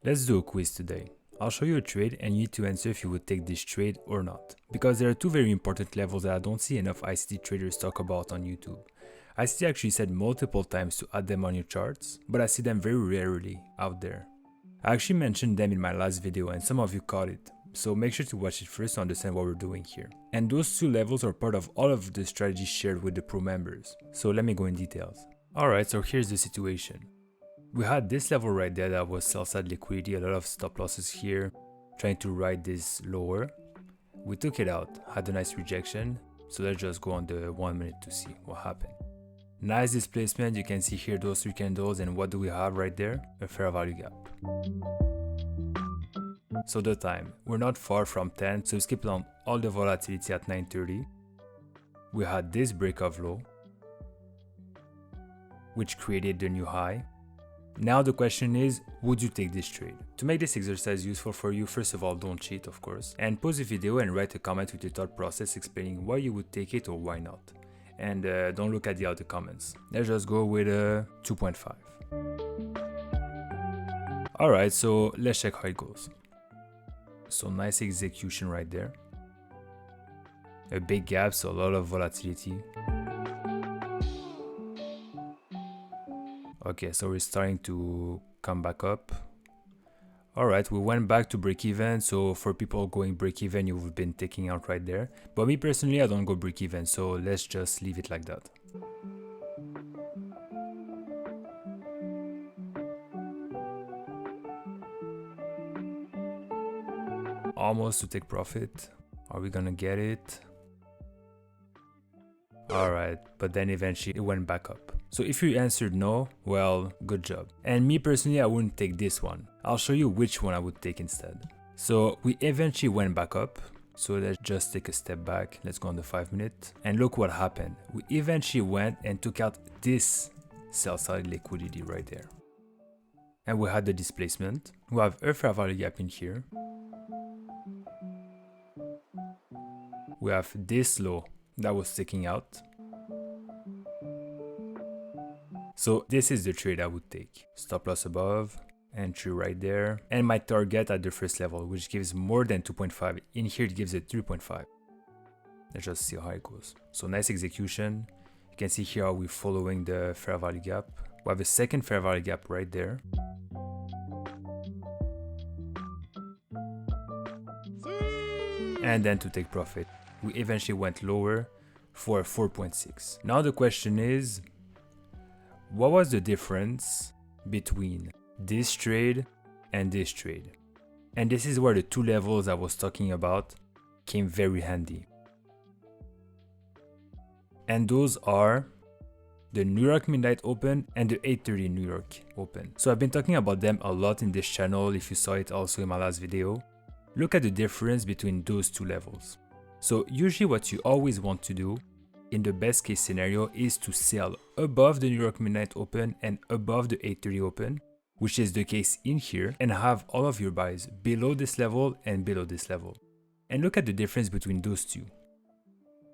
Let's do a quiz today. I'll show you a trade and you need to answer if you would take this trade or not. Because there are two very important levels that I don't see enough ICT traders talk about on YouTube. ICT actually said multiple times to add them on your charts, but I see them very rarely out there. I actually mentioned them in my last video and some of you caught it, so make sure to watch it first to understand what we're doing here. And those two levels are part of all of the strategies shared with the pro members, so let me go in details. Alright, so here's the situation. We had this level right there that was sell-side liquidity, a lot of stop losses here, trying to ride this lower. We took it out, had a nice rejection, so let's just go on the 1 minute to see what happened. Nice displacement, you can see here those three candles, and what do we have right there? A fair value gap. So the time, we're not far from 10, so we skipped on all the volatility at 9:30. We had this break of low, which created the new high. Now the question is, would you take this trade? To make this exercise useful for you, first of all, don't cheat, of course, and pause the video and write a comment with your thought process explaining why you would take it or why not. And don't look at the other comments. Let's just go with a 2.5. Alright, so let's check how it goes. So nice execution right there. A big gap, so a lot of volatility. Okay, so we're starting to come back up. Alright, we went back to break even, so for people going break even, you've been taking out right there. But me personally, I don't go break even, so let's just leave it like that. Almost to take profit. Are we gonna get it? Alright, but then eventually it went back up. So if you answered no, well, good job. And me personally, I wouldn't take this one. I'll show you which one I would take instead. So we eventually went back up. So let's just take a step back. Let's go on the 5 minute. And look what happened. We eventually went and took out this sell-side liquidity right there. And we had the displacement. We have a fair value gap in here. We have this low that was sticking out. So this is the trade I would take. Stop loss above, entry right there, and my target at the first level, which gives more than 2.5. In here it gives it 3.5. Let's just see how it goes. So nice execution. You can see here how we're following the fair value gap. We have a second fair value gap right there. And then to take profit, we eventually went lower for 4.6. Now the question is, what was the difference between this trade and this trade? And this is where the two levels I was talking about came very handy. And those are the New York Midnight Open and the 8:30 New York Open. So I've been talking about them a lot in this channel. If you saw it also in my last video, look at the difference between those two levels. So usually what you always want to do in the best case scenario is to sell above the New York Midnight Open and above the 8:30 Open, which is the case in here, and have all of your buys below this level and below this level. And look at the difference between those two.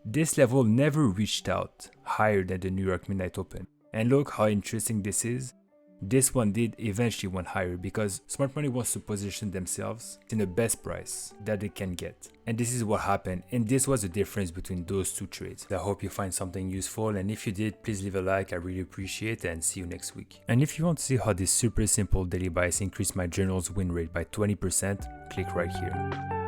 This level never reached out higher than the New York Midnight Open. And look how interesting this is. This one did eventually went higher because smart money wants to position themselves in the best price that they can get. And this is what happened. And this was the difference between those two trades. I hope you find something useful. And if you did, please leave a like. I really appreciate it, and see you next week. And if you want to see how this super simple daily buys increased my journal's win rate by 20%, click right here.